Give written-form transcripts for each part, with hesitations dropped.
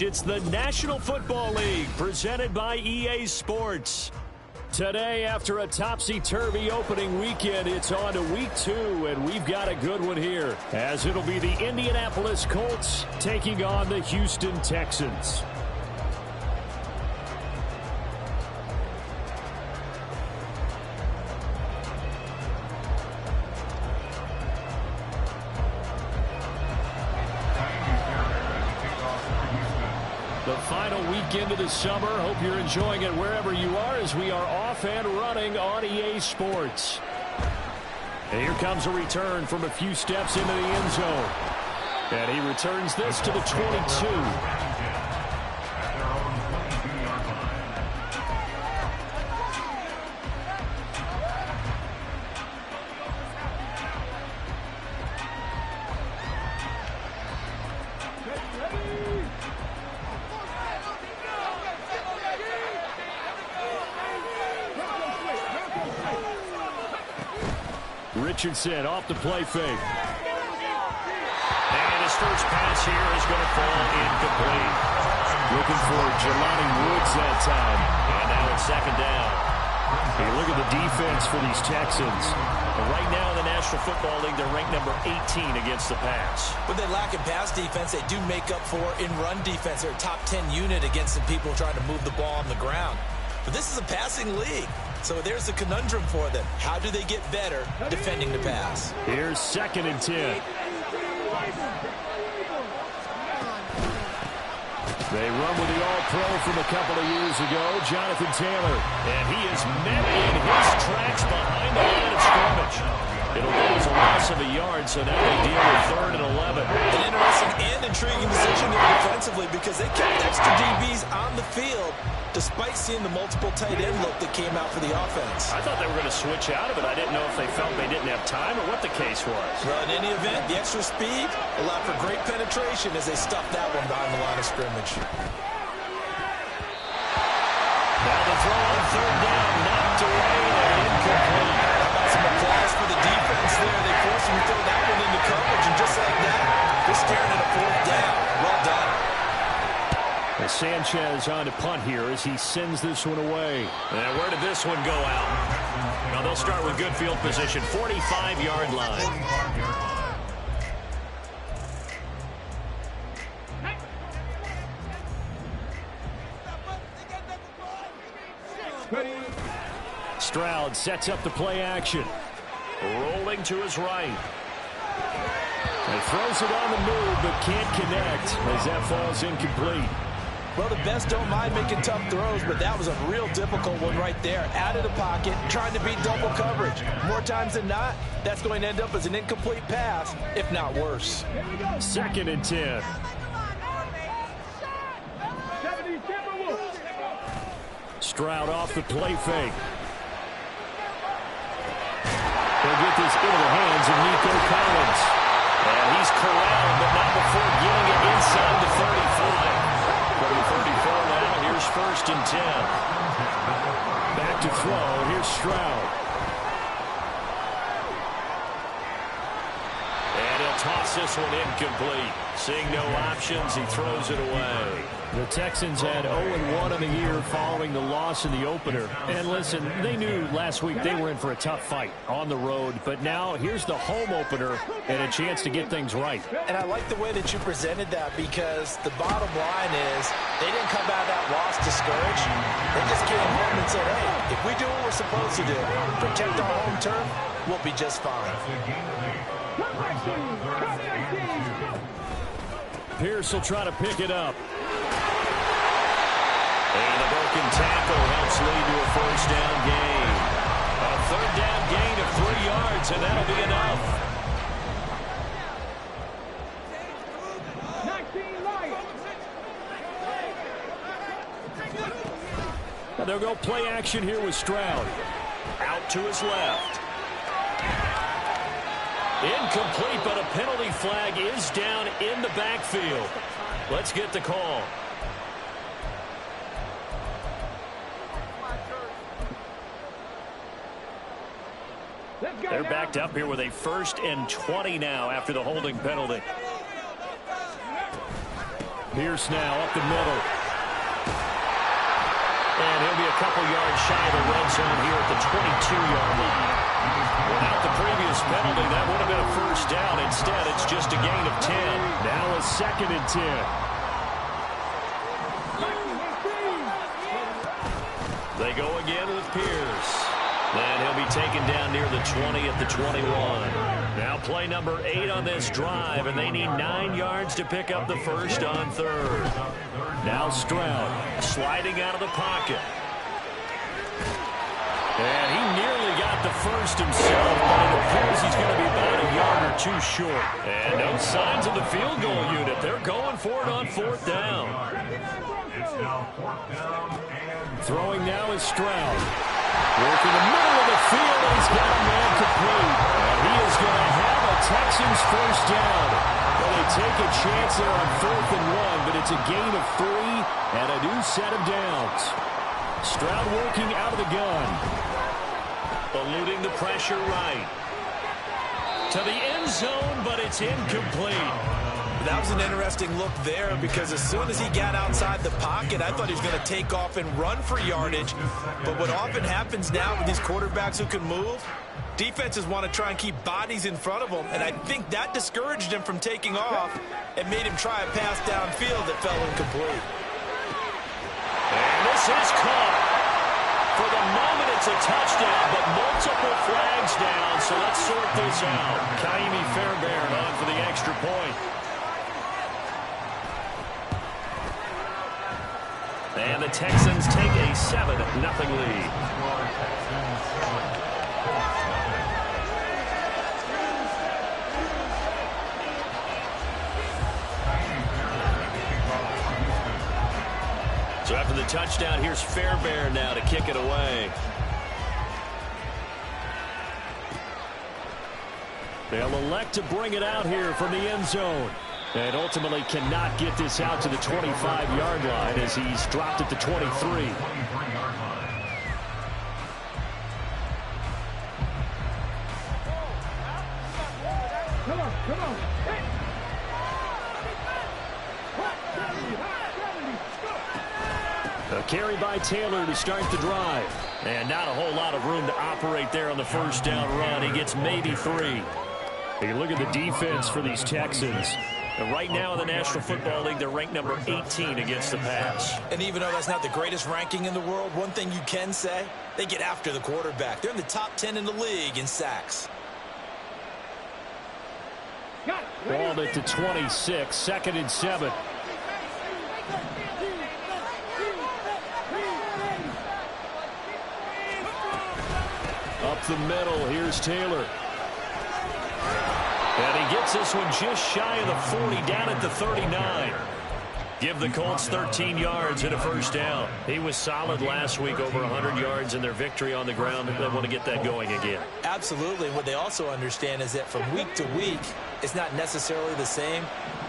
It's the National Football League presented by EA Sports. Today, after a topsy-turvy opening weekend, it's on to week 2, and we've got a good one here, as it'll be the Indianapolis Colts taking on the Houston Texans. The final weekend of the summer. Hope you're enjoying it wherever you are as we are off and running on EA Sports. And here comes a return from a few steps into the end zone. And he returns this to the 22. Richardson off the play fake. And his first pass here is going to fall incomplete. Looking for Jelani Woods that time. And now it's second down. Hey, look at the defense for these Texans. And right now in the National Football League, they're ranked number 18 against the pass. When they lack in pass defense, they do make up for in run defense. They're a top 10 unit against the people trying to move the ball on the ground. But this is a passing league. So there's a conundrum for them. How do they get better defending the pass? Here's 2nd and 10. They run with the All-Pro from a couple of years ago, Jonathan Taylor. And he is met in his tracks behind the line of scrimmage. It'll go as a loss of a yard, so now they deal with 3rd and 11. An interesting and intriguing decision there defensively because they kept extra DBs on the field despite seeing the multiple tight end look that came out for the offense. I thought they were going to switch out of it. I didn't know if they felt they didn't have time or what the case was. Well, in any event, the extra speed allowed for great penetration as they stuffed that one behind the line of scrimmage. Now the throw on 3rd down, knocked away and incomplete. How about some applause for the defense there? They forced him to throw that one into coverage, and just like that, they're staring at a 4th down. Well done. And Sanchez on to punt here as he sends this one away. And where did this one go out? Now they'll start with good field position, 45-yard line. Stroud sets up the play action. Rolling to his right. He throws it on the move, but can't connect as that falls incomplete. Well, the best don't mind making tough throws, but that was a real difficult one right there. Out of the pocket, trying to beat double coverage. More times than not, that's going to end up as an incomplete pass, if not worse. 2nd and 10. Stroud off the play fake. They'll get this into the hands of Nico Collins. And he's corralled, but not before getting it inside the 35. From the 34 now, here's 1st and 10. Back to throw, here's Stroud. And he'll toss this one incomplete. Seeing no options, he throws it away. The Texans had 0-1 in the year following the loss in the opener. And listen, they knew last week they were in for a tough fight on the road. But now here's the home opener and a chance to get things right. And I like the way that you presented that because the bottom line is they didn't come out of that loss discouraged. They just came home and said, hey, if we do what we're supposed to do, protect our home turf, we'll be just fine. Pierce will try to pick it up. And the broken tackle helps lead to a 1st down gain. A 3rd down gain of 3 yards, and that'll be enough. Now they'll go play action here with Stroud. Out to his left. Incomplete, but a penalty flag is down in the backfield. Let's get the call. They're backed up here with a 1st and 20 now after the holding penalty. Pierce now up the middle. And he'll be a couple yards shy of the red zone here at the 22-yard line. Without the previous penalty, that would have been a first down. Instead, it's just a gain of 10. Now a 2nd and 10. They go again with Pierce. And he'll be taken down near the 20 at the 21. Now play number 8 on this drive, and they need 9 yards to pick up the first on 3rd. Now Stroud sliding out of the pocket. And he nearly got the first himself, but it appears he's going to be about a yard or 2 short. And no signs of the field goal unit. They're going for it on 4th down. Throwing now is Stroud. Working the middle of the field, and he's got a man complete. And he is going to have a Texans first down. Well, they take a chance there on 4th and 1, but it's a gain of 3 and a new set of downs. Stroud working out of the gun. Eluding the pressure right. To the end zone, but it's incomplete. That was an interesting look there because as soon as he got outside the pocket, I thought he was going to take off and run for yardage. But what often happens now with these quarterbacks who can move, defenses want to try and keep bodies in front of them, and I think that discouraged him from taking off and made him try a pass downfield that fell incomplete. And this is caught. For the moment, it's a touchdown, but multiple flags down, so let's sort this out. Kaimi Fairbairn on for the extra point. And the Texans take a 7-0 lead. So after the touchdown, here's Fairbairn now to kick it away. They'll elect to bring it out here from the end zone. And ultimately cannot get this out to the 25-yard line as he's dropped at the 23. Come on. A carry by Taylor to start the drive. And not a whole lot of room to operate there on the first down run. He gets maybe 3. You look at the defense for these Texans. And right now in the National Football League, they're ranked number 18 against the pass. And even though that's not the greatest ranking in the world, one thing you can say, they get after the quarterback. They're in the top 10 in the league in sacks. Balled at the 26, 2nd and 7. Up the middle, here's Taylor. And he gets this one just shy of the 40, down at the 39. Give the Colts 13 yards and a first down. He was solid last week, over 100 yards in their victory on the ground. They want to get that going again. Absolutely. What they also understand is that from week to week, it's not necessarily the same,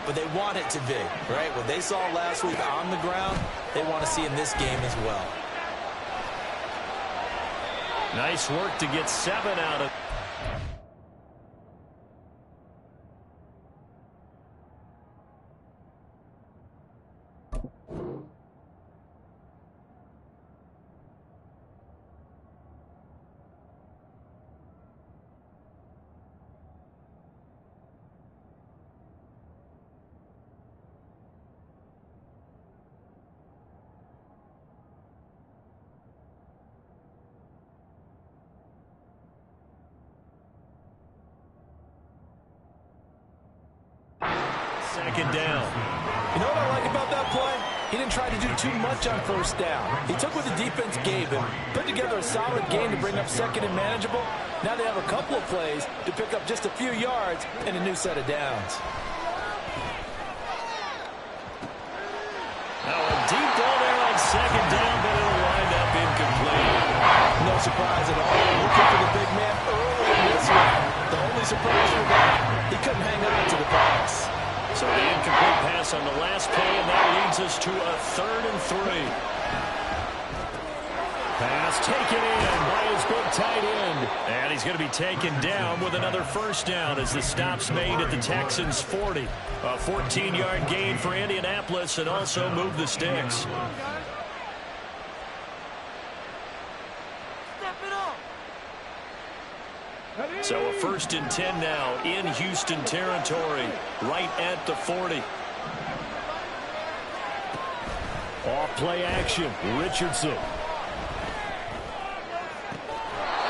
but they want it to be, right? What they saw last week on the ground, they want to see in this game as well. Nice work to get 7 out of. Second down. You know what I like about that play? He didn't try to do too much on first down. He took what the defense gave him, put together a solid game to bring up second and manageable. Now they have a couple of plays to pick up just a few yards and a new set of downs. Now a deep ball there on second down, but it'll wind up incomplete. No surprise at all. Looking for the big man early in this one. The only surprise for that, he couldn't hang on to the pass. So the incomplete pass on the last play, and that leads us to a 3rd and 3. Pass taken in by his big tight end. And he's going to be taken down with another first down as the stop's made at the Texans' 40. A 14-yard gain for Indianapolis and also move the sticks. So a 1st and 10 now in Houston territory, right at the 40. Off play action, Richardson.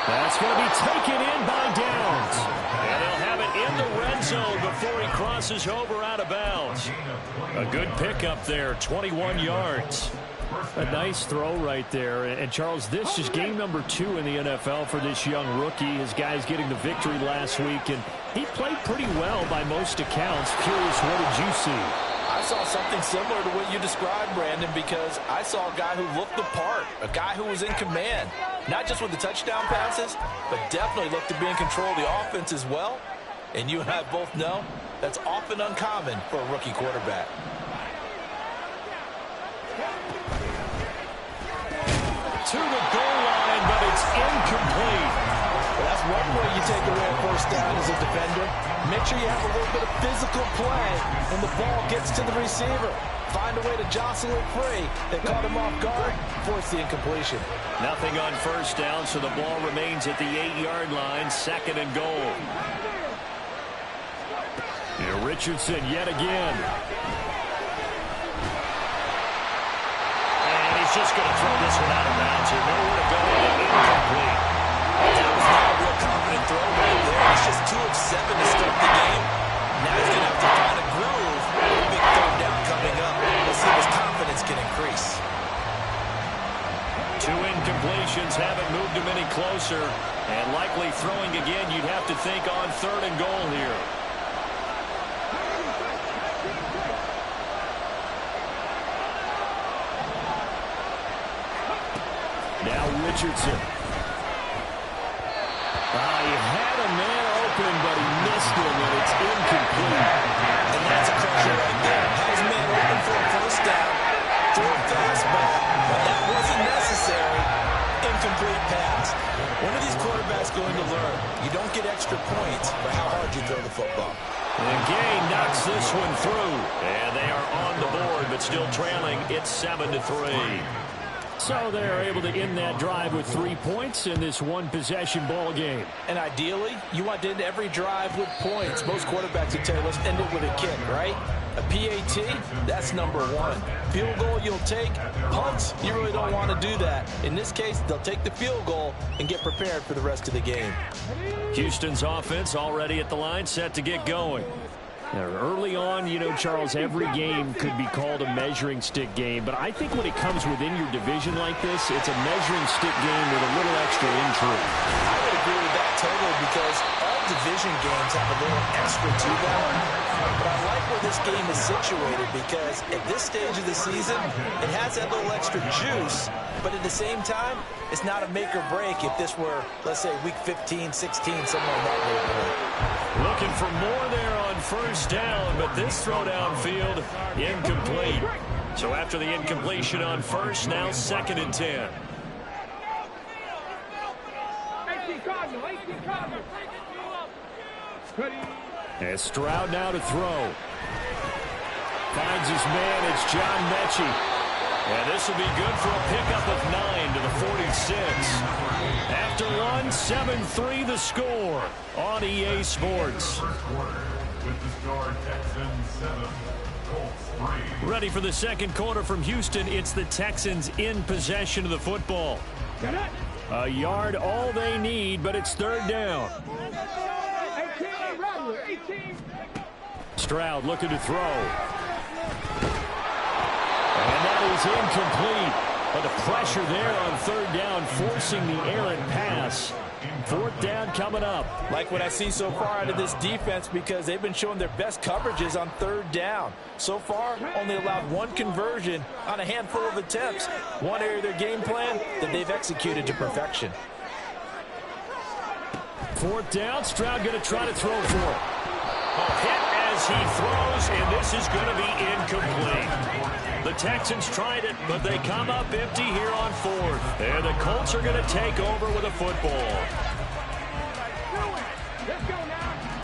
That's going to be taken in by Downs. And they'll have it in the red zone before he crosses over out of bounds. A good pickup there, 21 yards. A nice throw right there. And, Charles, this is game number 2 in the NFL for this young rookie. His guys getting the victory last week, and he played pretty well by most accounts. Curious, what did you see? I saw something similar to what you described, Brandon, because I saw a guy who looked the part, a guy who was in command, not just with the touchdown passes, but definitely looked to be in control of the offense as well. And you and I both know that's often uncommon for a rookie quarterback. To the goal line, but it's incomplete. Well, that's one way you take away a first down as a defender. Make sure you have a little bit of physical play when the ball gets to the receiver. Find a way to jostle it free. They caught him off guard, force the incompletion. Nothing on first down, so the ball remains at the 8-yard line, 2nd and goal. Here, Richardson yet again. And he's just going to throw this one out of bounds here. Nowhere to go, incomplete. That was not a real confident throw right there. It's just 2 of 7 to start the game. Now he's going to have to find a groove. Big 3rd down coming up. Let's see if his confidence can increase. 2 incompletions haven't moved him any closer. And likely throwing again, you'd have to think on 3rd and goal here. Now Richardson. He had a man open, but he missed him, and it's incomplete. And that's a crusher right there. Had his man open for a first down. Threw a fastball, but that wasn't necessary. Incomplete pass. When are these quarterbacks going to learn? You don't get extra points for how hard you throw the football. And Gay knocks this one through. And they are on the board, but still trailing. It's 7-3. So they're able to end that drive with 3 points in this one-possession ball game. And ideally, you want to end every drive with points. Most quarterbacks would tell you, let's end it with a kick, right? A PAT, that's number 1. Field goal you'll take. Punts, you really don't want to do that. In this case, they'll take the field goal and get prepared for the rest of the game. Houston's offense already at the line, set to get going. Early on, you know, Charles, every game could be called a measuring stick game, but I think when it comes within your division like this, it's a measuring stick game with a little extra intrigue. I would agree with that totally because all division games have a little extra to them. But I like where this game is situated because at this stage of the season, it has that little extra juice, but at the same time, it's not a make or break if this were, let's say, week 15, 16, somewhere in that neighborhood. Looking for more there on first down, but this throw downfield, incomplete. So after the incompletion on first, now 2nd and 10. And Stroud now to throw. Finds his man, it's John Mechie. And this will be good for a pickup of 9 to the 46. After one, 7-3 the score on EA Sports. Ready for the second quarter from Houston. It's the Texans in possession of the football. A yard all they need, but it's 3rd down. Stroud looking to throw. And that is incomplete. But the pressure there on 3rd down, forcing the errant pass. 4th down coming up. Like what I see so far out of this defense because they've been showing their best coverages on 3rd down. So far, only allowed 1 conversion on a handful of attempts. One area of their game plan that they've executed to perfection. 4th down, Stroud going to try to throw for it. Hit as he throws, and this is going to be incomplete. The Texans tried it, but they come up empty here on 4th. And the Colts are going to take over with a football.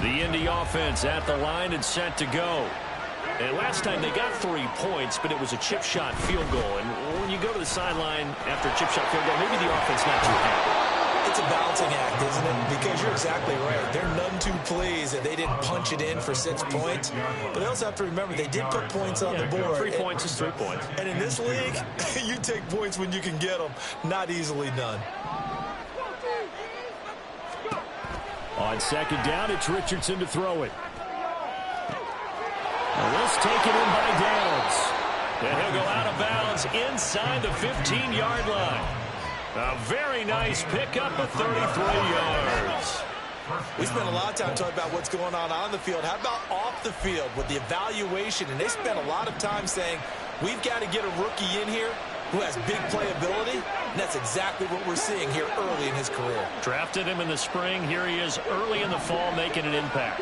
The Indy offense at the line and set to go. And last time they got 3 points, but it was a chip shot field goal. And when you go to the sideline after a chip shot field goal, maybe the offense not too happy. It's a balancing act, isn't it? Because you're exactly right. They're none too pleased that they didn't punch it in for 6 points. But they also have to remember they did put points on the board. 3 points is 3 points. And in this league, you take points when you can get them. Not easily done. On second down, it's Richardson to throw it. This taken in by Downs. And he'll go out of bounds inside the 15-yard line. A very nice pickup of 33 yards. We spent a lot of time talking about what's going on the field. How about off the field with the evaluation? And they spent a lot of time saying, we've got to get a rookie in here who has big playability. And that's exactly what we're seeing here early in his career. Drafted him in the spring. Here he is early in the fall making an impact.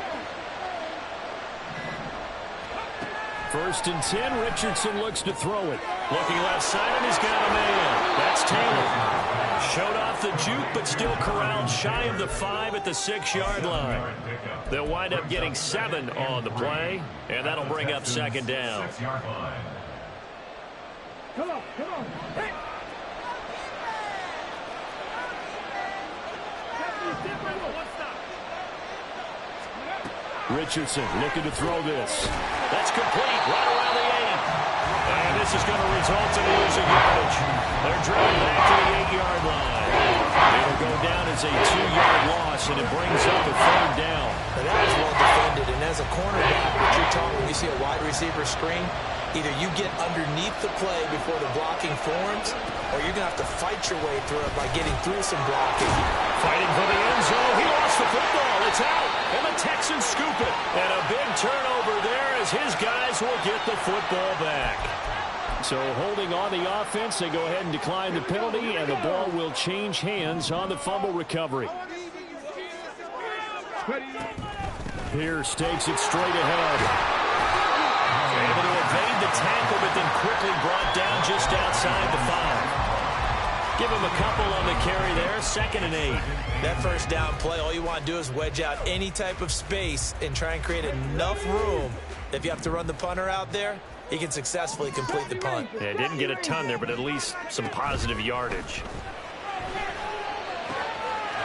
1st and 10. Richardson looks to throw it. Looking left side, and he's got a man. That's Taylor. Showed off the juke, but still corralled shy of the 5 at the 6-yard line. They'll wind up getting 7 on the play, and that'll bring up second down. Come on. Hey! Richardson looking to throw this. That's complete right around the 8. And this is going to result in a losing yardage. They're driven back to the 8-yard line. It'll go down as a 2-yard loss, and it brings up a 3rd down. And that was well defended. And as a cornerback, what you're talking when you see a wide receiver screen, either you get underneath the play before the blocking forms, or you're going to have to fight your way through it by getting through some blocking. Fighting for the end zone. He lost the football. It's out. And the Texans scoop it. And a big turnover there as his guys will get the football back. So holding on the offense, they go ahead and decline the penalty, and the ball will change hands on the fumble recovery. Pierce takes it straight ahead. Able to evade the tackle, but then quickly brought down just outside the 5. Give him a couple on the carry there. 2nd and 8. That first down play, all you want to do is wedge out any type of space and try and create enough room. If you have to run the punter out there, he can successfully complete the punt. Yeah, didn't get a ton there, but at least some positive yardage.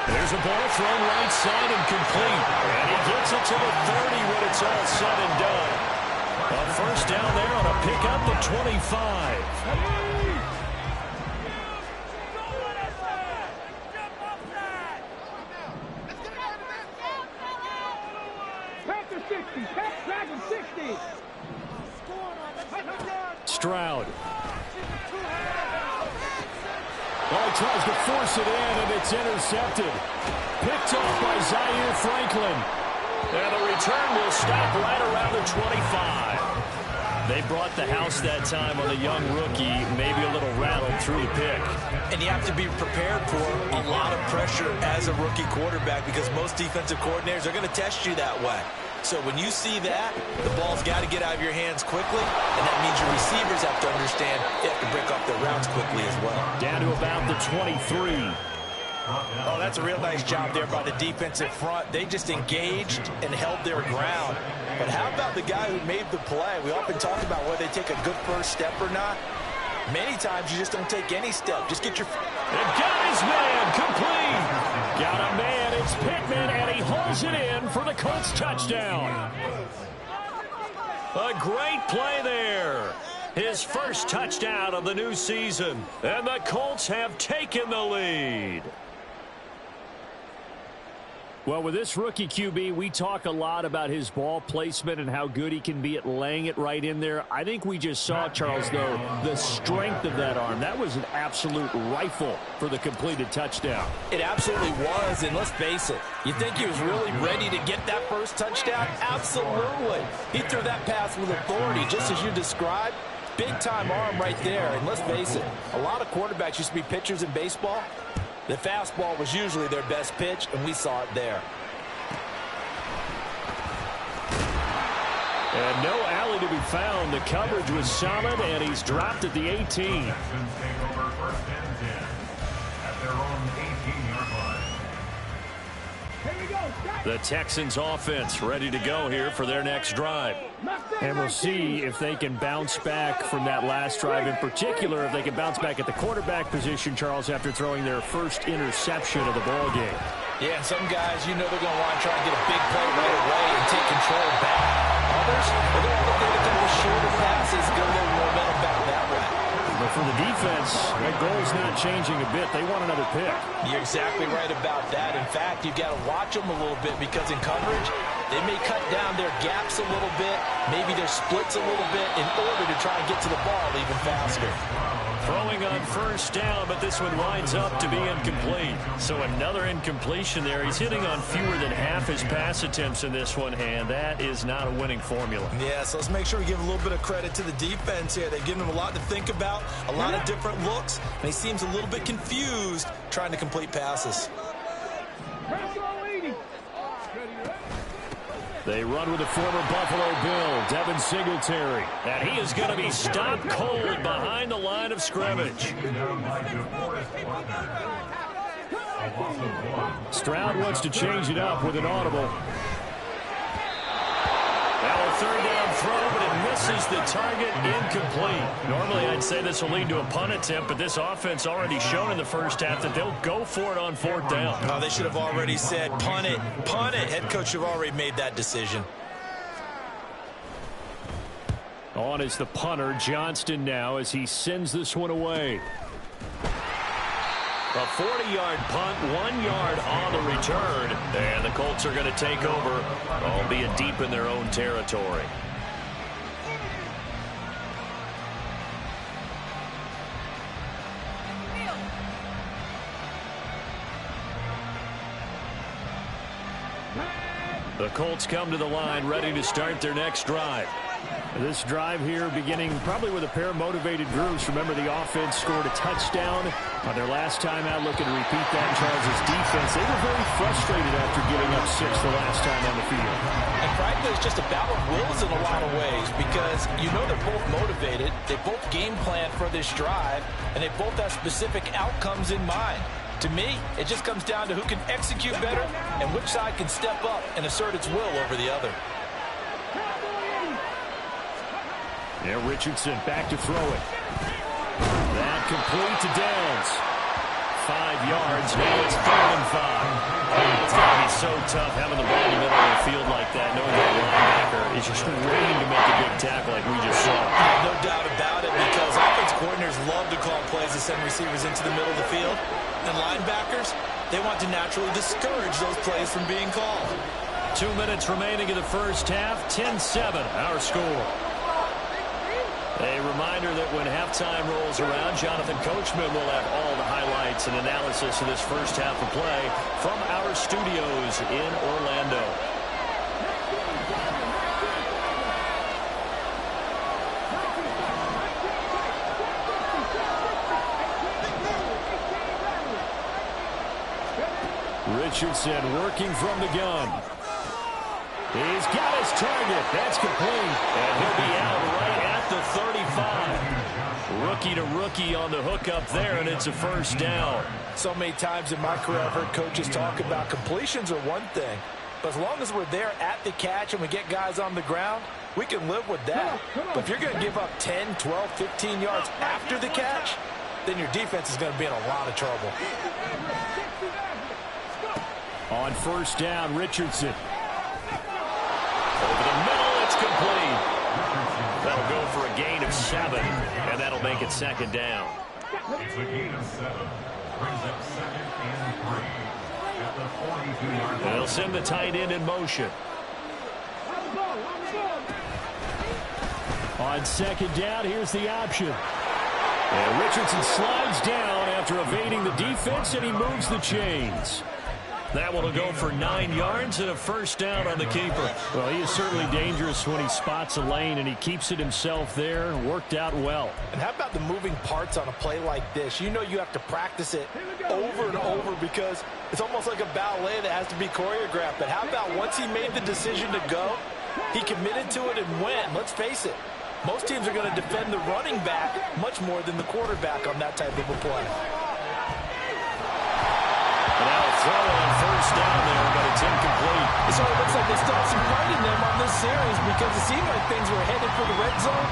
There's a ball thrown right side and complete. And he gets it to the 30 when it's all said and done. A first down there on a pickup of 25. Stroud. Well, he tries to force it in, and it's intercepted. Picked off by Zaire Franklin. And the return will stop right around the 25. They brought the house that time on the young rookie, maybe a little rattled through the pick. And you have to be prepared for a lot of pressure as a rookie quarterback because most defensive coordinators are going to test you that way. So when you see that, the ball's got to get out of your hands quickly, and that means your receivers have to understand they have to break off their routes quickly as well. Down to about the 23. Oh, that's a real nice job there by the defensive front. They just engaged and held their ground. But how about the guy who made the play? We often talk about whether they take a good first step or not. Many times you just don't take any step. Just get your... And got his man complete. Got a man. It's Pittman, and he holds it in for the Colts touchdown. A great play there. His first touchdown of the new season. And the Colts have taken the lead. Well, with this rookie QB, we talk a lot about his ball placement and how good he can be at laying it right in there. I think we just saw, Charles, though, the strength of that arm. That was an absolute rifle for the completed touchdown. It absolutely was, and let's face it, you think he was really ready to get that first touchdown? Absolutely. He threw that pass with authority, just as you described. Big-time arm right there, and let's face it, a lot of quarterbacks used to be pitchers in baseball. The fastball was usually their best pitch, and we saw it there. And no alley to be found. The coverage was solid, and he's dropped at the 18. Here we go. The Texans offense ready to go here for their next drive. And we'll see if they can bounce back from that last drive in particular, if they can bounce back at the quarterback position, Charles, after throwing their first interception of the ball game. Yeah, and some guys, you know they're going to want to try and get a big play right away and take control back. Others, they're going to look at a couple shorter passes, get a little momentum back that way. But for the defense, that goal's not changing a bit. They want another pick. You're exactly right about that. In fact, you've got to watch them a little bit because in coverage, they may cut down their gaps a little bit, maybe their splits a little bit in order to try and get to the ball even faster. Throwing on first down, but this one winds up to be incomplete. So another incompletion there. He's hitting on fewer than half his pass attempts in this one, and that is not a winning formula. Yeah, so let's make sure we give a little bit of credit to the defense here. They've given him a lot to think about, a lot of different looks, and he seems a little bit confused trying to complete passes. They run with the former Buffalo Bill, Devin Singletary. And he is going to be stopped cold behind the line of scrimmage. Stroud wants to change it up with an audible. Now a third down throw, but it misses the target, incomplete. Normally I'd say this will lead to a punt attempt, but this offense already shown in the first half that they'll go for it on fourth down. Oh, they should have already said punt it, punt it. Head coach should have already made that decision. On is the punter, Johnston, now as he sends this one away. A 40-yard punt, 1 yard on the return. And the Colts are going to take over, albeit deep in their own territory. The Colts come to the line, ready to start their next drive. This drive here beginning probably with a pair of motivated groups. Remember, the offense scored a touchdown on their last time out. Looking to repeat that. Charles' defense, they were very frustrated after giving up 6 the last time on the field. And frankly, it's just a battle of wills in a lot of ways because you know they're both motivated. They both game plan for this drive, and they both have specific outcomes in mind. To me, it just comes down to who can execute better and which side can step up and assert its will over the other. Yeah, Richardson back to throw it. That complete to Downs. 5 yards. Now it's 3rd and 5. It's got to be so tough having the ball in the middle of the field like that, knowing that linebacker is just waiting to make a big tackle like we just saw. No doubt about it, because offense coordinators love to call plays to send receivers into the middle of the field. And linebackers, they want to naturally discourage those plays from being called. 2 minutes remaining in the first half. 10-7, our score. A reminder that when halftime rolls around, Jonathan Coachman will have all the highlights and analysis of this first half of play from our studios in Orlando. Richardson working from the gun. He's got his target. That's complete. And he'll be out right at the 35. Rookie to rookie on the hook up there, and it's a first down. So many times in my career, I've heard coaches talk about completions are one thing. But as long as we're there at the catch and we get guys on the ground, we can live with that. But if you're going to give up 10, 12, 15 yards after the catch, then your defense is going to be in a lot of trouble. On first down, Richardson. Over the middle, it's complete. That'll go for a gain of 7, and that'll make it 2nd down. It's a gain of 7. Brings up 2nd and 3 at the 42-yard line. They'll send the tight end in motion. On 2nd down, here's the option. And Richardson slides down after evading the defense, and he moves the chains. That one will go for 9 yards and a first down on the keeper. Well, he is certainly dangerous when he spots a lane, and he keeps it himself there. Worked out well. And how about the moving parts on a play like this? You know you have to practice it over and over because it's almost like a ballet that has to be choreographed. But how about once he made the decision to go, he committed to it and went. Let's face it, most teams are going to defend the running back much more than the quarterback on that type of a play. Now throw on first down there, but it's incomplete. So it looks like they still have some fight in them on this series because it seemed like things were headed for the red zone.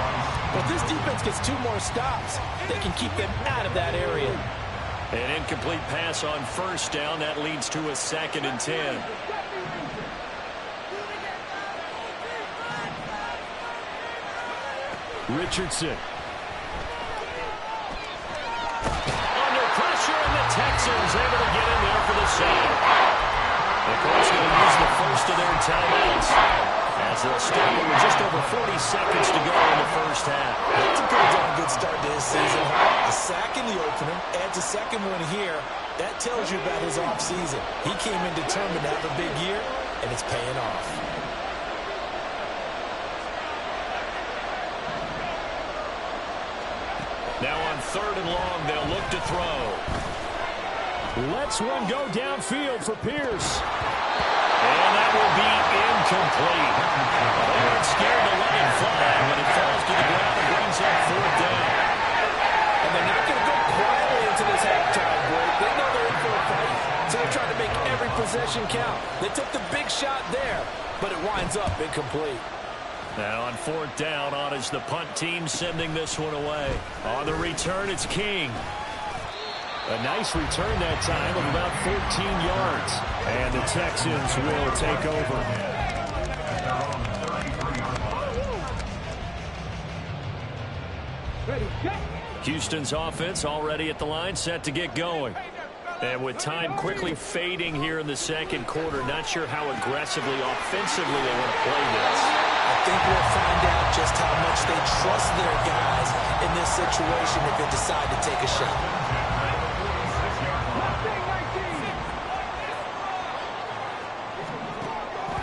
But this defense gets 2 more stops. They can keep them out of that area. An incomplete pass on first down. That leads to a 2nd and 10. Richardson. Under pressure, and the Texans able to get in there for the save. The Colts going to use the first of their timeouts as they'll stop it with just over 40 seconds to go in the first half. That's a pretty darn good start to his season. A sack in the opener, adds a second one here. That tells you about his offseason. He came in determined to have a big year, and it's paying off. Now on 3rd and long, they'll look to throw. Lets one go downfield for Pierce. And that will be incomplete. They weren't scared to let him fly, but it falls to the ground and brings up 4th down. And they're not going to go quietly into this halftime break. They know they're in for a fight, so they're trying to make every possession count. They took the big shot there, but it winds up incomplete. Now on 4th down, on is the punt team sending this one away. On the return, it's King. A nice return that time of about 14 yards. And the Texans will take over. Houston's offense already at the line, set to get going. And with time quickly fading here in the second quarter, not sure how aggressively, offensively they want to play this. I think we'll find out just how much they trust their guys in this situation if they decide to take a shot.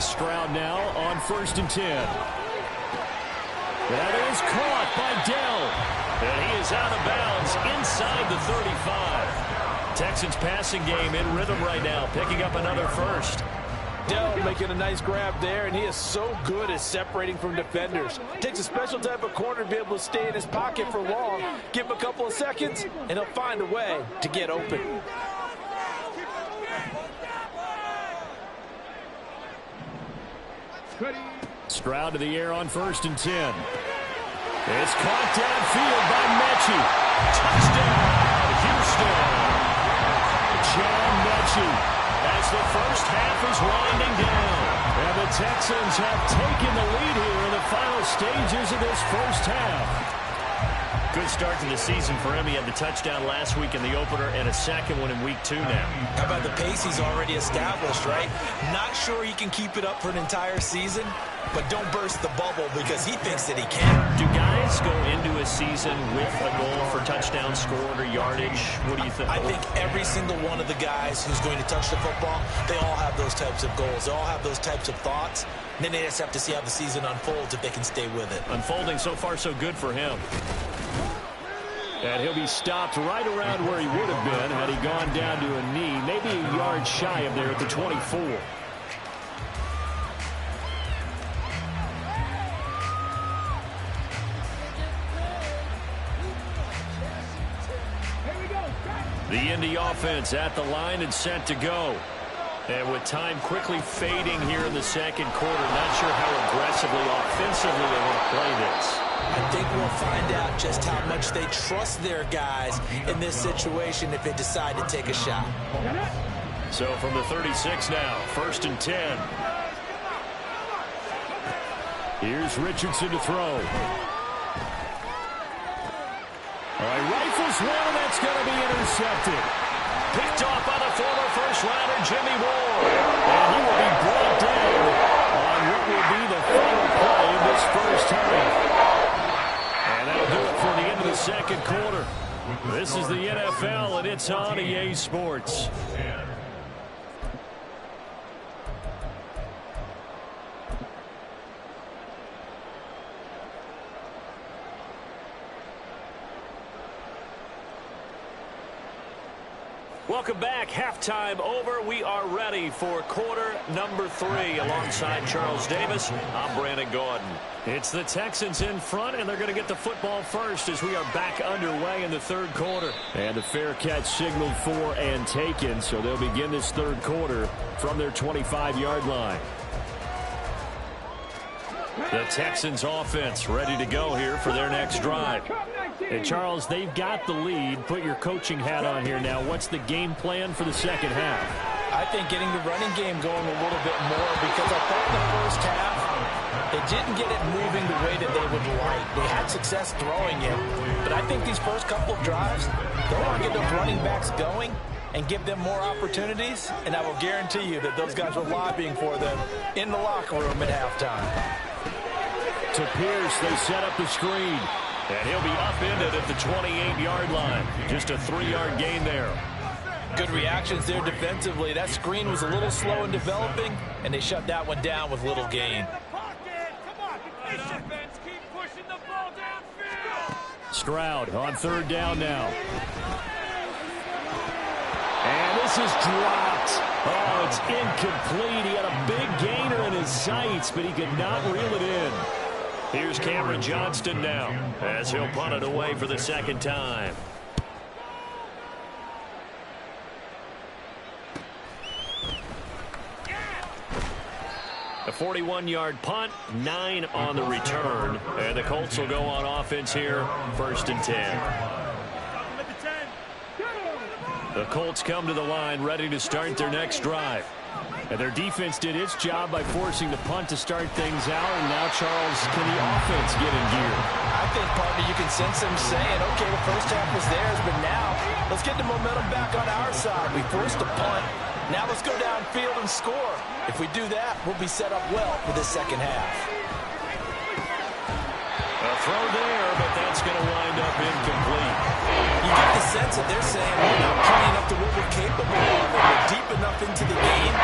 Stroud now on 1st and 10. That is caught by Dell. And he is out of bounds inside the 35. Texans passing game in rhythm right now, picking up another first. Dell making a nice grab there, and he is so good at separating from defenders. Takes a special type of corner to be able to stay in his pocket for long. Give him a couple of seconds, and he'll find a way to get open. Stroud to the air on 1st and 10. It's caught downfield by Mechie. Touchdown, Houston. John Mechie. As the first half is winding down. And the Texans have taken the lead here in the final stages of this first half. Good start to the season for him. He had the touchdown last week in the opener and a second one in week 2 now. How about the pace he's already established, right? Not sure he can keep it up for an entire season, but don't burst the bubble because he thinks that he can. Do guys go into a season with a goal for touchdown scored or yardage? What do you think? I think every single one of the guys who's going to touch the football, they all have those types of goals. They all have those types of thoughts. And then they just have to see how the season unfolds if they can stay with it. Unfolding so far so good for him. And he'll be stopped right around where he would have been had he gone down to a knee, maybe a yard shy of there at the 24. The Indy offense at the line and set to go. And with time quickly fading here in the second quarter, not sure how aggressively, offensively they want to play this. I think we'll find out just how much they trust their guys in this situation if they decide to take a shot. So from the 36 now, 1st and 10. Here's Richardson to throw. All right, rifles one, and that's going to be intercepted. Picked off by the former first-rounder Jimmy Ward. And he will be brought down on what will be the final play of this first half. And that'll do it for the end of the second quarter. This is the NFL, and it's on EA Sports. Welcome back. Halftime over. We are ready for quarter number 3. Alongside Charles Davis, I'm Brandon Gordon. It's the Texans in front, and they're going to get the football first as we are back underway in the third quarter. And the fair catch signaled for and taken, so they'll begin this third quarter from their 25-yard line. The Texans offense ready to go here for their next drive. And Charles, they've got the lead. Put your coaching hat on here now. What's the game plan for the second half? I think getting the running game going a little bit more, because I thought in the first half they didn't get it moving the way that they would like. They had success throwing it, but I think these first couple of drives, they want to get those running backs going and give them more opportunities, and I will guarantee you that those guys were lobbying for them in the locker room at halftime. To Pierce, they set up the screen. And he'll be upended at the 28-yard line. Just a 3-yard gain there. Good reactions there defensively. That screen was a little slow in developing, and they shut that one down with little gain. Stroud on third down now. And this is dropped. Oh, it's incomplete. He had a big gainer in his sights, but he could not reel it in. Here's Cameron Johnston now as he'll punt it away for the second time. A 41-yard punt, 9 on the return. And the Colts will go on offense here, 1st and 10. The Colts come to the line ready to start their next drive. And their defense did its job by forcing the punt to start things out. And now, Charles, can the offense get in gear? I think, partner, you can sense them saying, okay, the first half was theirs, but now let's get the momentum back on our side. We forced a punt. Now let's go downfield and score. If we do that, we'll be set up well for the second half. A throw there, but that's going to wind up incomplete. You get the sense that they're saying we're not playing up to what we're capable of, and we're deep enough into the game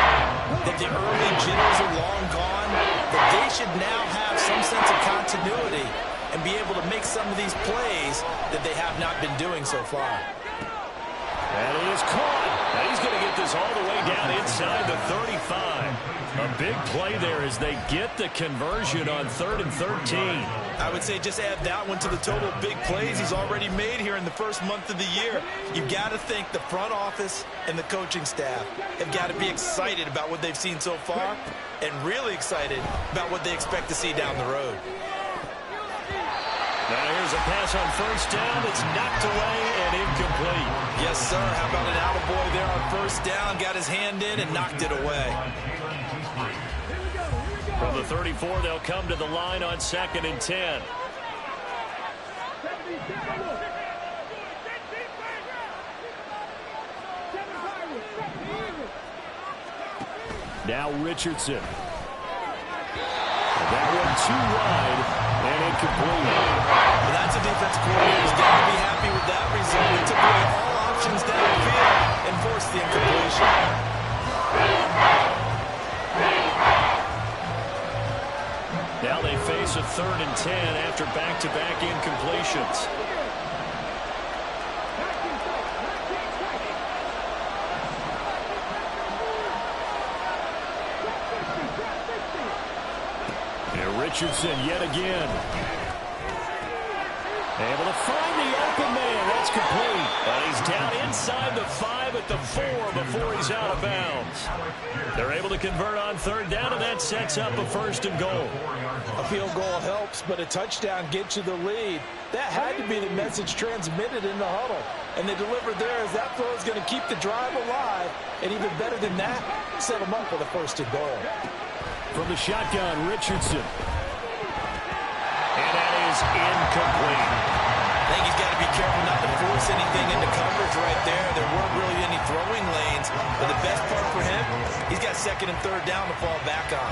that the early jitters are long gone, that they should now have some sense of continuity and be able to make some of these plays that they have not been doing so far. And it is caught. And he's going to get this all the way down inside the 35. A big play there as they get the conversion on 3rd and 13. I would say just add that one to the total big plays he's already made here in the first month of the year. You've got to think the front office and the coaching staff have got to be excited about what they've seen so far and really excited about what they expect to see down the road. Now here's a pass on 1st down. It's knocked away and incomplete. Yes, sir. How about an attaboy there on 1st down? Got his hand in and knocked it away. From the 34, they'll come to the line on 2nd and 10. Now Richardson. That one too wide and incomplete. Well, that's a defense coordinator who's got to be happy with that result. He took away all options downfield and forced the incompletion. Now they face a 3rd and 10 after back-to-back incompletions. And Richardson yet again. Able to find the open man. That's complete. And he's down inside the 5 at the 4 before he's out of bounds. They're able to convert on 3rd down, and that sets up a 1st and goal. A field goal helps, but a touchdown gets you the lead. That had to be the message transmitted in the huddle. And they delivered there as that throw is going to keep the drive alive. And even better than that, set them up for the 1st and goal. From the shotgun, Richardson. And that is incomplete. I think he's got to be careful not to force anything into coverage right there. There weren't really any throwing lanes. But the best part for him, he's got 2nd and 3rd down to fall back on.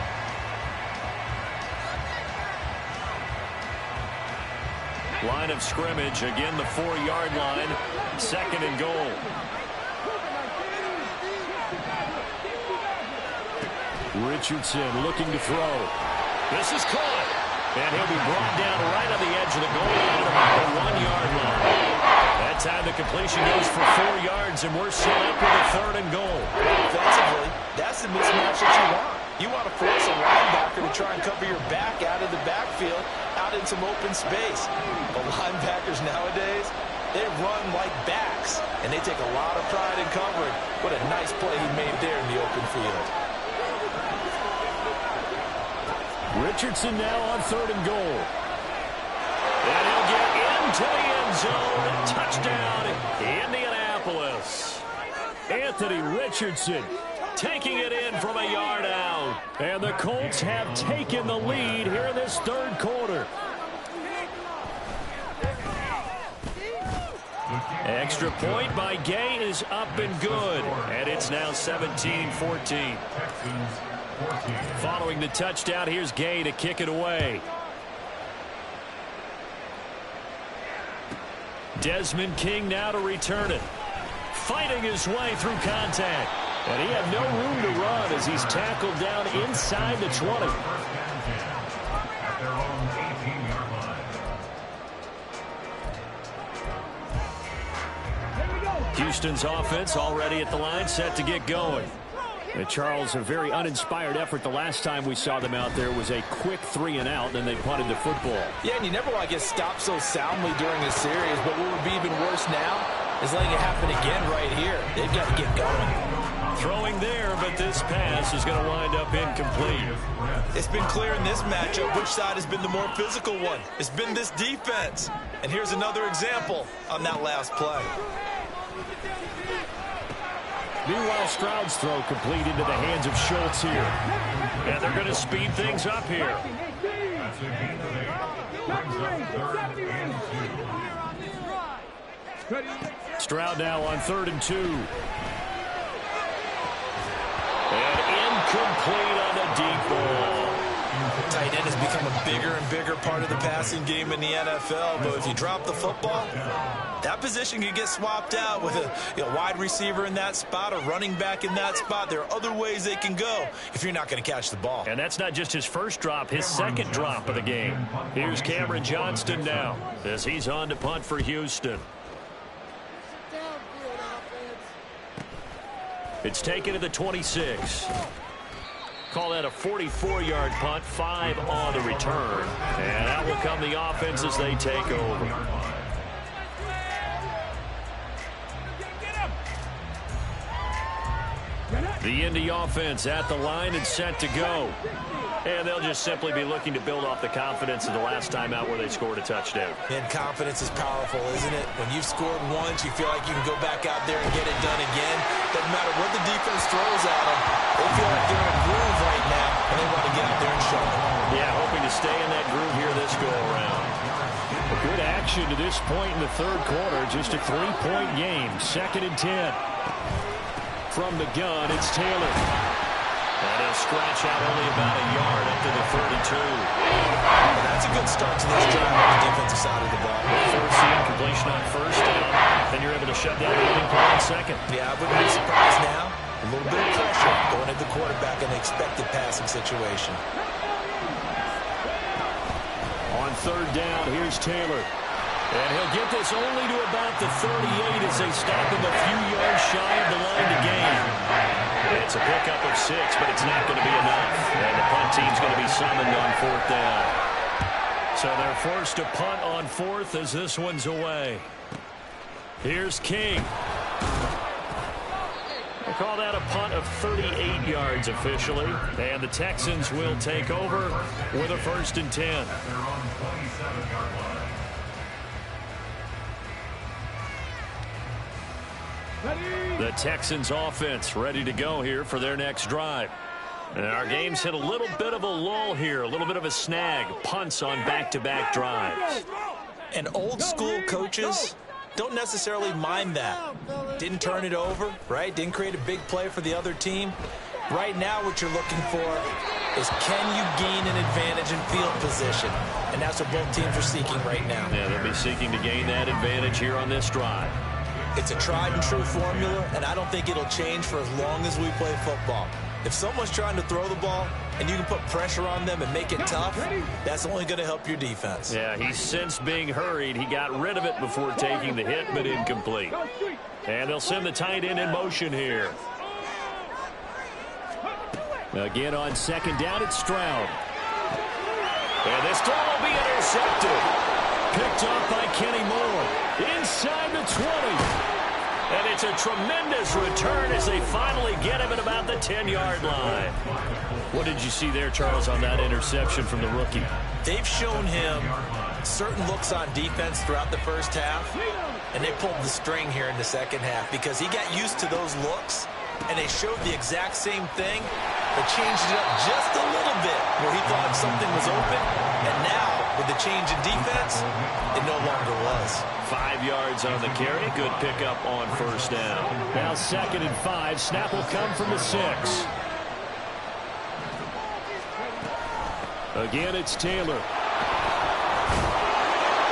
Line of scrimmage, again the 4-yard line, 2nd and goal. Richardson looking to throw. This is caught. And he'll be brought down right on the edge of the goal line at about the 1-yard line. That time the completion goes for 4 yards, and we're set up with a 3rd and goal. Offensively, that's the mismatch that you want. You want to force a linebacker to try and cover your back out of the backfield, out in some open space. But linebackers nowadays, they run like backs, and they take a lot of pride in covering. What a nice play he made there in the open field. Richardson now on 3rd and goal. And he'll get into the end zone. Touchdown, Indianapolis. Anthony Richardson taking it in from a yard out. And the Colts have taken the lead here in this 3rd quarter. Extra point by Gay is up and good. And it's now 17-14. Following the touchdown, here's Gay to kick it away. Desmond King now to return it. Fighting his way through contact. And he had no room to run as he's tackled down inside the 20. At their own 18-yard line. Houston's offense already at the line, set to get going. And Charles, a very uninspired effort the last time we saw them out there was a quick 3 and out, and they punted the football. Yeah, and you never want to get stopped so soundly during a series, but what would be even worse now is letting it happen again right here. They've got to get going. Throwing there, but this pass is going to wind up incomplete. It's been clear in this matchup which side has been the more physical one. It's been this defense. And here's another example on that last play. Meanwhile, Stroud's throw complete into the hands of Schultz here. And they're going to speed things up here. That's a gain of 8. Brings up 3rd and 2. Stroud now on 3rd and 2. And incomplete on the deep ball. Tight end has become a bigger and bigger part of the passing game in the NFL, but if you drop the football, that position can get swapped out with a wide receiver in that spot, a running back in that spot. There are other ways they can go if you're not going to catch the ball. And that's not just his first drop, his second drop of the game. Here's Cameron Johnston now as he's on to punt for Houston. It's taken to the 26. Call that a 44-yard punt, 5 on the return. And out will come the offense as they take over. The Indy offense at the line and set to go. And they'll just simply be looking to build off the confidence of the last time out where they scored a touchdown. And confidence is powerful, isn't it? When you've scored once, you feel like you can go back out there and get it done again. Doesn't matter what the defense throws at them. They feel like they're in a groove right now, and they want to get out there and show it. Yeah, hoping to stay in that groove here this go-around. Good action to this point in the 3rd quarter. Just a 3-point game. 2nd and 10. From the gun, it's Taylor. And he'll scratch out only about a yard up to the 32. That's a good start to this drive on the defensive side of the ball. First seam completion on 1st down. Then you're able to shut down the running play on 2nd. Yeah, I wouldn't be surprised now. A little bit of pressure going at the quarterback in the expected passing situation. On 3rd down, here's Taylor. And he'll get this only to about the 38 as they stop him a few yards shy of the line to gain. It's a pickup of 6, but it's not going to be enough. And the punt team's going to be summoned on 4th down. So they're forced to punt on 4th as this one's away. Here's King. They call that a punt of 38 yards officially. And the Texans will take over with a 1st and 10. They're on 27-yard line. The Texans offense ready to go here for their next drive. And our game's hit a little bit of a lull here, a little bit of a snag. Punts on back-to-back drives. And old school coaches don't necessarily mind that. Didn't turn it over, right? Didn't create a big play for the other team. Right now what you're looking for is can you gain an advantage in field position? And that's what both teams are seeking right now. Yeah, they'll be seeking to gain that advantage here on this drive. It's a tried and true formula, and I don't think it'll change for as long as we play football. If someone's trying to throw the ball and you can put pressure on them and make it tough, that's only going to help your defense. Yeah, he sensed being hurried. He got rid of it before taking the hit, but incomplete. And they'll send the tight end in motion here. Again on second down, it's Stroud. And this throw will be intercepted. Picked off by Kenny Moore. Inside the 20. And it's a tremendous return as they finally get him at about the 10-yard line. What did you see there, Charles, on that interception from the rookie? They've shown him certain looks on defense throughout the first half, and they pulled the string here in the second half because he got used to those looks, and they showed the exact same thing, but changed it up just a little bit where he thought something was open, and now, with the change in defense, it no longer was. 5 yards on the carry. Good pickup on first down. Now 2nd and 5. Snap will come from the 6. Again, it's Taylor.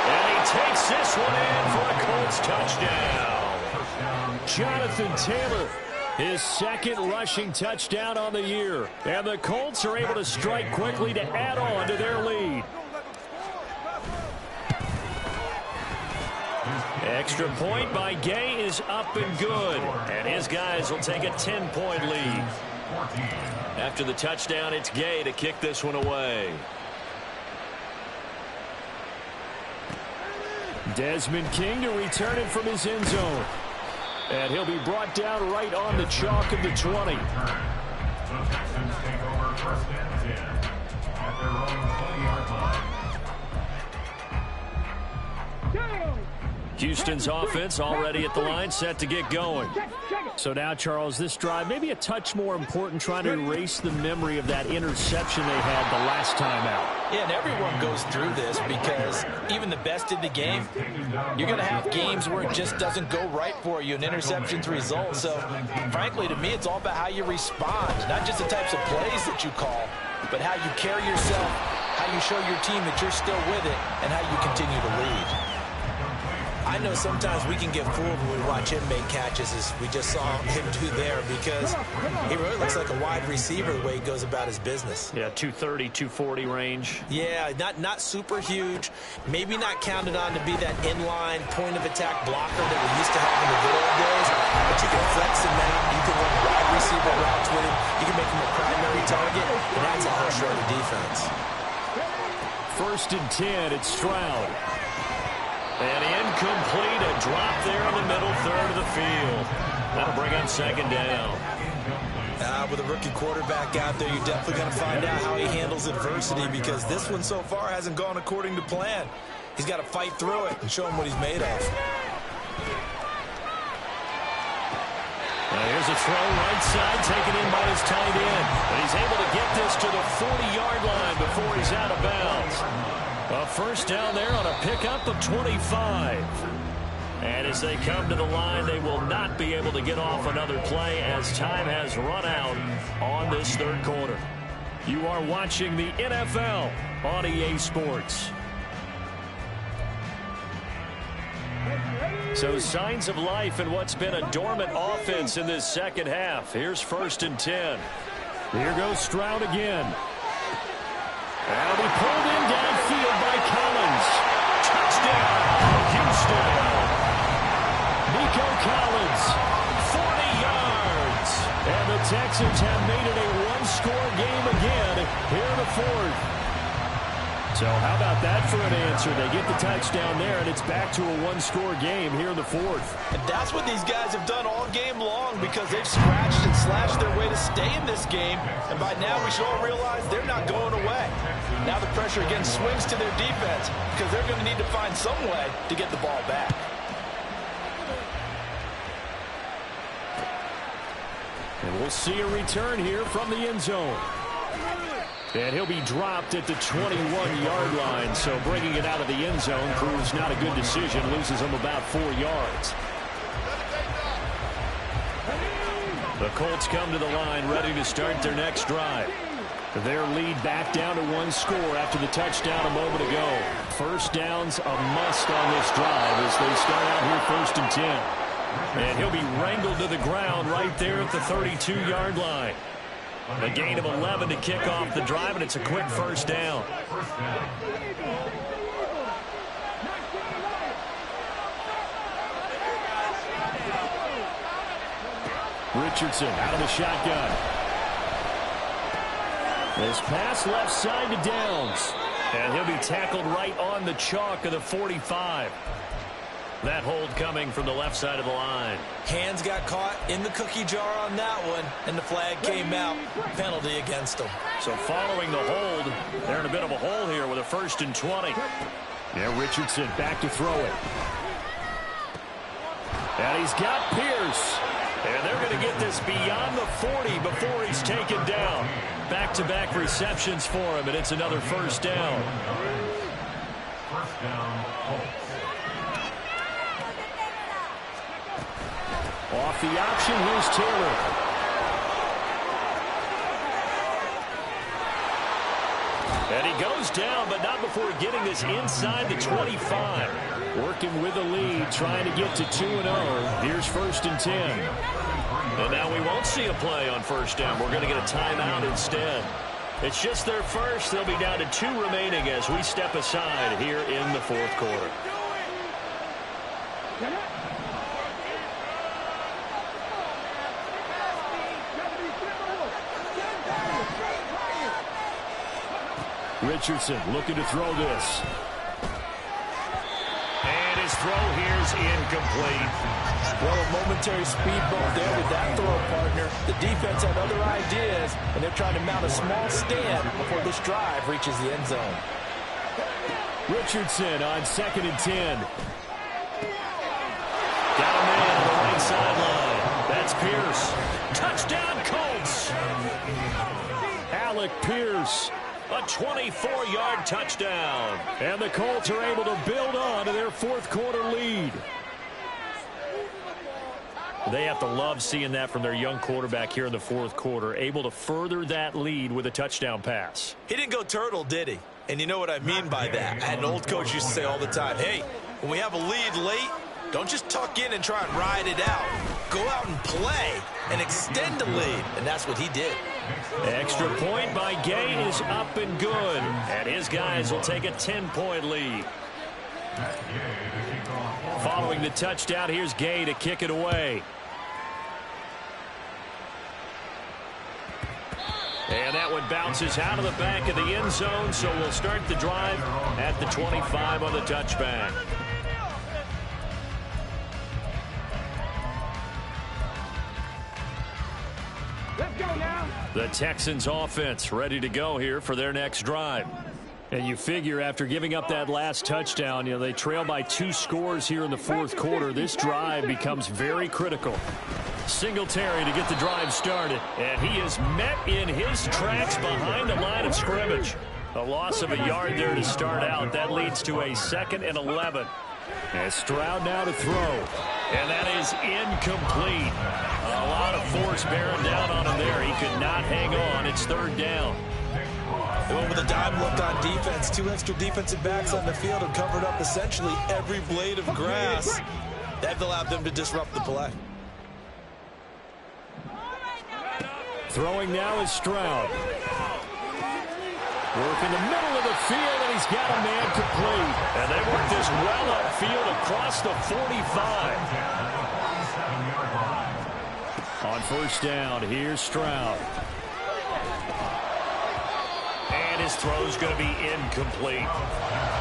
And he takes this one in for a Colts touchdown. Jonathan Taylor, his 2nd rushing touchdown on the year. And the Colts are able to strike quickly to add on to their lead. Extra point by Gay is up and good. And his guys will take a 10-point lead. After the touchdown, it's Gay to kick this one away. Desmond King to return it from his end zone. And he'll be brought down right on the chalk of the 20. The Texans take over 1st and 10 at their own 20-yard line. Houston's offense already at the line, set to get going. So now, Charles, this drive maybe a touch more important, trying to erase the memory of that interception they had the last time out. Yeah, and everyone goes through this because even the best in the game, you're going to have games where it just doesn't go right for you, and interceptions result. So, frankly, to me, it's all about how you respond, not just the types of plays that you call, but how you carry yourself, how you show your team that you're still with it, and how you continue to lead. I know sometimes we can get fooled when we watch him make catches, as we just saw him do there, because he really looks like a wide receiver the way he goes about his business. Yeah, 230, 240 range. Yeah, not super huge. Maybe not counted on to be that inline point-of-attack blocker that we used to have in the good old days, but you can flex him out. You can run wide receiver routes with him. You can make him a primary target, and that's a whole short of defense. 1st and 10, it's Stroud. And incomplete, a drop there in the middle third of the field. That'll bring up 2nd down. With a rookie quarterback out there, you're definitely going to find out how he handles adversity, because this one so far hasn't gone according to plan. He's got to fight through it and show him what he's made of. Here's a throw right side, taken in by his tight end. And he's able to get this to the 40-yard line before he's out of bounds. A 1st down there on a pickup of 25. And as they come to the line, they will not be able to get off another play as time has run out on this 3rd quarter. You are watching the NFL on EA Sports. So signs of life in what's been a dormant offense in this 2nd half. Here's 1st and 10. Here goes Stroud again. And he'll be pulled in downfield by Collins. Touchdown, Houston. Nico Collins, 40 yards. And the Texans have made it a one-score game again here in the 4th. So how about that for an answer? They get the touchdown there, and it's back to a one-score game here in the 4th. And that's what these guys have done all game long, because they've scratched and slashed their way to stay in this game. And by now we should all realize they're not going away. Now the pressure again swings to their defense, because they're going to need to find some way to get the ball back. And we'll see a return here from the end zone. And he'll be dropped at the 21-yard line, so bringing it out of the end zone proves not a good decision, loses him about 4 yards. The Colts come to the line ready to start their next drive. Their lead back down to 1 score after the touchdown a moment ago. 1st down's a must on this drive as they start out here 1st and 10. And he'll be wrangled to the ground right there at the 32-yard line. A gain of 11 to kick off the drive, and it's a quick first down. Richardson out of the shotgun. This pass left side to Downs. And he'll be tackled right on the chalk of the 45. That hold coming from the left side of the line. Hands got caught in the cookie jar on that one, and the flag came out. Penalty against them. So following the hold, they're in a bit of a hole here with a 1st and 20. Now Richardson back to throw it. And he's got Pierce. And they're going to get this beyond the 40 before he's taken down. Back-to-back receptions for him, and it's another first down. First down, Colts. Off the option, here's Taylor. And he goes down, but not before getting this inside the 25. Working with the lead, trying to get to 2-0. Here's 1st and 10. And now we won't see a play on first down. We're going to get a timeout instead. It's just their first. They'll be down to 2 remaining as we step aside here in the 4th quarter. Richardson looking to throw this. And his throw here's incomplete. Well, a momentary speed bump there with that throw, partner. The defense had other ideas, and they're trying to mount a small stand before this drive reaches the end zone. Richardson on 2nd and 10. Got a man on the right sideline. That's Pierce. Touchdown, Colts. Alec Pierce. A 24-yard touchdown. And the Colts are able to build on to their 4th quarter lead. They have to love seeing that from their young quarterback here in the 4th quarter, able to further that lead with a touchdown pass. He didn't go turtle, did he? And you know what I mean by that. I had an old coach used to say all the time, hey, when we have a lead late, don't just tuck in and try and ride it out. Go out and play and extend the lead. And that's what he did. Extra point by Gay is up and good. And his guys will take a 10-point lead. Following the touchdown, here's Gay to kick it away. And that one bounces out of the back of the end zone, so we'll start the drive at the 25 on the touchback. Let's go now. The Texans offense ready to go here for their next drive. And you figure after giving up that last touchdown, they trail by 2 scores here in the 4th quarter. This drive becomes very critical. Singletary to get the drive started. And he is met in his tracks behind the line of scrimmage. A loss of a yard there to start out. That leads to a 2nd and 11. And Stroud now to throw. And that is incomplete. A lot of force bearing down on him there. He could not hang on. It's 3rd down. They went with a dime look on defense. 2 extra defensive backs on the field and covered up essentially every blade of grass. That allowed them to disrupt the play. Throwing now is Stroud. Work in the middle of the field, and he's got a man complete. And they work this well upfield across the 45. On 1st down, here's Stroud. And his throw's going to be incomplete.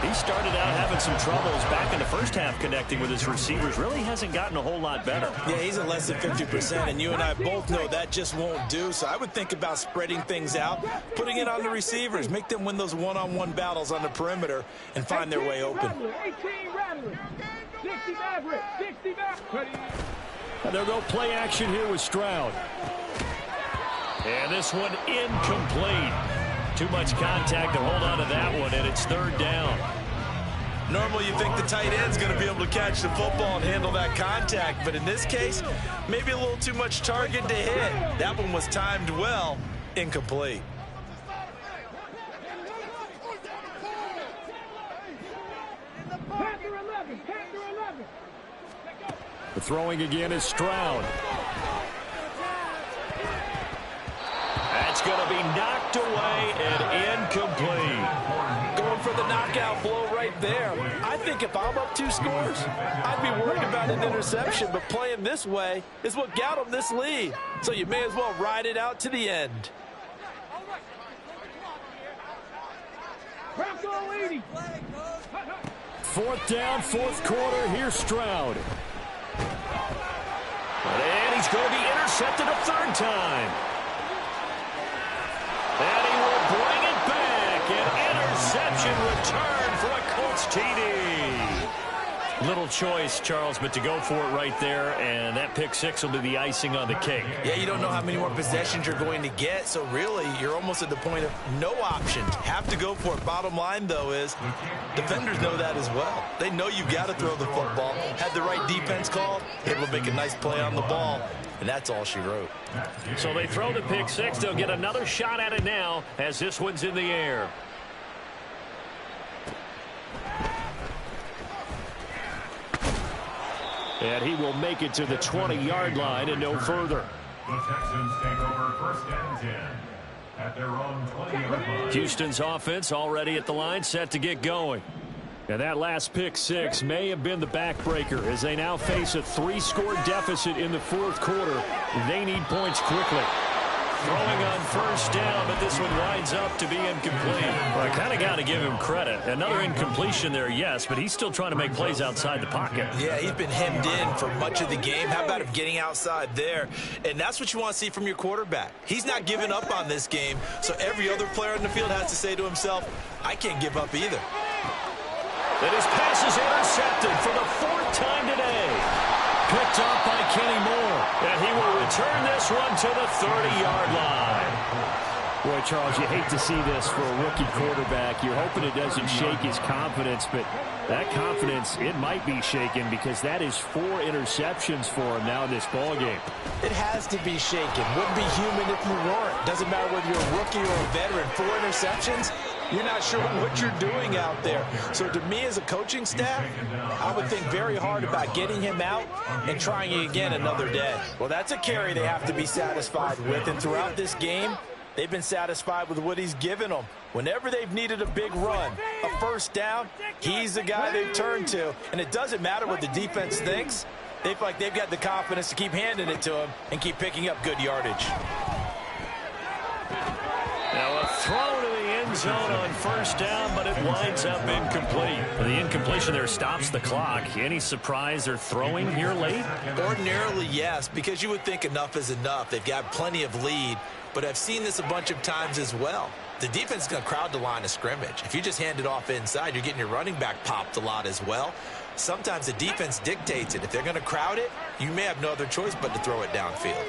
He started out having some troubles back in the first half connecting with his receivers. Really hasn't gotten a whole lot better. Yeah, he's at less than 50%, and you and I both know that just won't do. So I would think about spreading things out, putting it on the receivers, make them win those one-on-one battles on the perimeter and find their way open. 18 rattlers, 60 Maverick, 60 Maverick. And they'll go play action here with Stroud. And this one incomplete. Too much contact to hold on to that one, and it's 3rd down. Normally you think the tight end's going to be able to catch the football and handle that contact, but in this case, maybe a little too much target to hit. That one was timed well, incomplete. Panther 11, Panther 11. The throwing again is Stroud. That's It's going to be knocked away and incomplete. Going for the knockout blow right there. I think if I'm up 2 scores, I'd be worried about an interception, but playing this way is what got him this lead. So you may as well ride it out to the end. Fourth down, fourth quarter. Here's Stroud. And he's going to be intercepted a third time. And he will bring it back. An interception return for a Colts TD. Little choice, Charles, but to go for it right there, and that pick 6 will be the icing on the cake. Yeah, you don't know how many more possessions you're going to get, so really you're almost at the point of no options. Have to go for it. Bottom line, though, is defenders know that as well. They know you've got to throw the football. Had the right defense called, able to make a nice play on the ball, and that's all she wrote. So they throw the pick 6. They'll get another shot at it now as this one's in the air. And he will make it to the 20-yard line and no further. The Texans take over 1st and 10 at their own 20-yard line. Houston's offense already at the line, set to get going. And that last pick 6 may have been the backbreaker as they now face a 3-score deficit in the fourth quarter. They need points quickly. Throwing on first down, but this one winds up to be incomplete. Well, I kind of got to give him credit. Another incompletion there, yes, but he's still trying to make plays outside the pocket. Yeah, he's been hemmed in for much of the game. How about him getting outside there? And that's what you want to see from your quarterback. He's not giving up on this game, so every other player in the field has to say to himself, I can't give up either. And his pass is intercepted for the 4th time today. Picked up by Kenny Moore. And he will return this one to the 30-yard line. Boy, Charles, you hate to see this for a rookie quarterback. You're hoping it doesn't shake his confidence, but that confidence, it might be shaken because that is 4 interceptions for him now in this ballgame. It has to be shaken. Wouldn't be human if you weren't. Doesn't matter whether you're a rookie or a veteran. 4 interceptions, you're not sure what you're doing out there. So to me as a coaching staff, I would think very hard about getting him out and trying it again another day. Well, that's a carry they have to be satisfied with. And throughout this game, they've been satisfied with what he's given them. Whenever they've needed a big run, a first down, he's the guy they've turned to. And it doesn't matter what the defense thinks. They feel like they've got the confidence to keep handing it to him and keep picking up good yardage. Now a throw to the end zone on first down, but it winds up incomplete. The incompletion there stops the clock. Any surprise they're throwing here late? Ordinarily, yes, because you would think enough is enough. They've got plenty of lead, but I've seen this a bunch of times as well. The defense is going to crowd the line of scrimmage. If you just hand it off inside, you're getting your running back popped a lot as well. Sometimes the defense dictates it. If they're going to crowd it, you may have no other choice but to throw it downfield.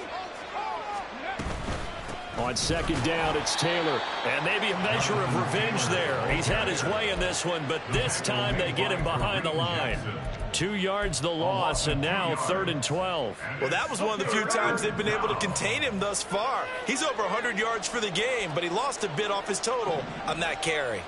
On second down, it's Taylor. And maybe a measure of revenge there. He's had his way in this one, but this time they get him behind the line. 2 yards the loss, and now 3rd and 12. Well, that was one of the few times they've been able to contain him thus far. He's over 100 yards for the game, but he lost a bit off his total on that carry.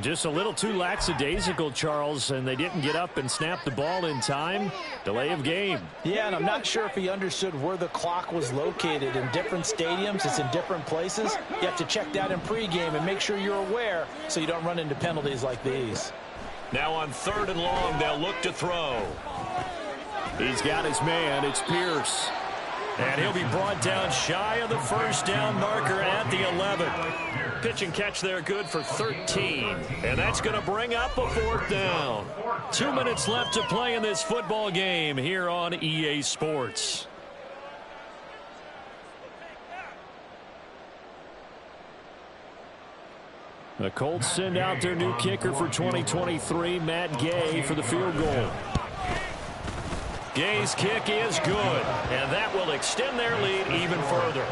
Just a little too lackadaisical, Charles, and they didn't get up and snap the ball in time. Delay of game. Yeah, and I'm not sure if he understood where the clock was located. In different stadiums, it's in different places. You have to check that in pregame and make sure you're aware so you don't run into penalties like these. Now on 3rd and long, they'll look to throw. He's got his man. It's Pierce. And he'll be brought down shy of the first down marker at the 11. Pitch and catch there good for 13. And that's going to bring up a 4th down. 2 minutes left to play in this football game here on EA Sports. The Colts send out their new kicker for 2023, Matt Gay, for the field goal. Gay's kick is good, and that will extend their lead even further.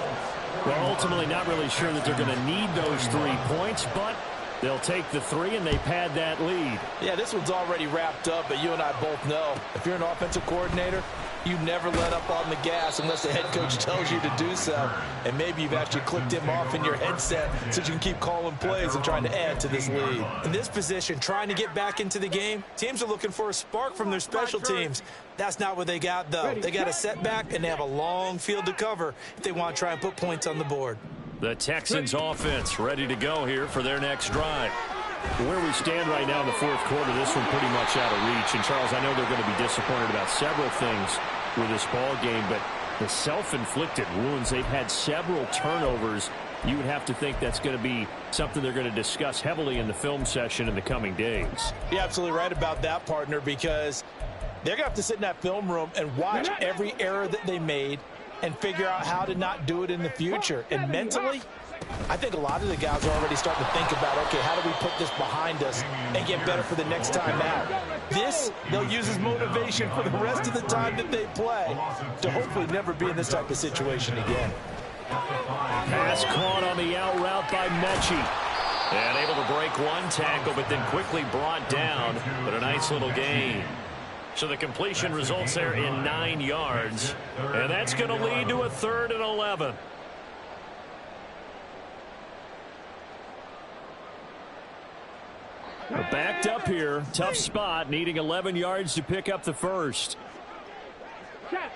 Well, ultimately not really sure that they're going to need those 3 points, but They'll take the 3, and they pad that lead. Yeah, this one's already wrapped up, but you and I both know if you're an offensive coordinator, you never let up on the gas unless the head coach tells you to do so. And maybe you've actually clicked him off in your headset so you can keep calling plays and trying to add to this lead. In this position, trying to get back into the game, teams are looking for a spark from their special teams. That's not what they got, though. They got a setback, and they have a long field to cover if they want to try and put points on the board. The Texans offense ready to go here for their next drive. Where we stand right now in the fourth quarter, this one pretty much out of reach. And, Charles, I know they're going to be disappointed about several things with this ball game, but the self-inflicted wounds, they've had several turnovers. You would have to think that's going to be something they're going to discuss heavily in the film session in the coming days. You're absolutely right about that, partner, because they're going to have to sit in that film room and watch every error that they made and figure out how to not do it in the future. And mentally, I think a lot of the guys are already starting to think about, okay, how do we put this behind us and get better for the next time out? This, they'll use as motivation for the rest of the time that they play to hopefully never be in this type of situation again. Pass caught on the out route by Mechie. And able to break one tackle, but then quickly brought down. But a nice little gain. So the completion results there in 9 yards. And that's going to lead to a 3rd and 11. We're backed up here. Tough spot, needing 11 yards to pick up the first. Check.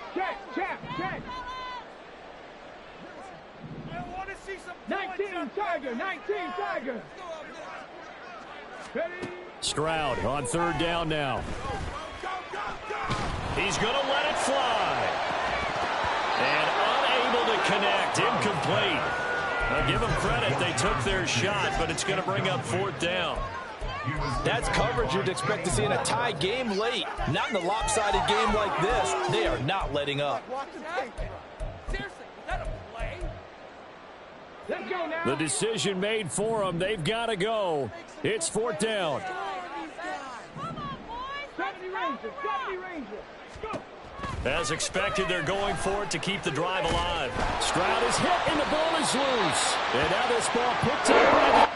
19 Tiger. Stroud on 3rd down now. He's going to let it fly. And unable to connect. Incomplete. Now give them credit. They took their shot, but it's going to bring up 4th down. That's coverage you'd expect to see in a tie game late. Not in a lopsided game like this. They are not letting up. Seriously, is that a play? Let's go now. The decision made for them. They've got to go. It's 4th down. 70 Rangers. Go. As expected, they're going for it to keep the drive alive. Stroud is hit, and the ball is loose. And now this ball picked up by the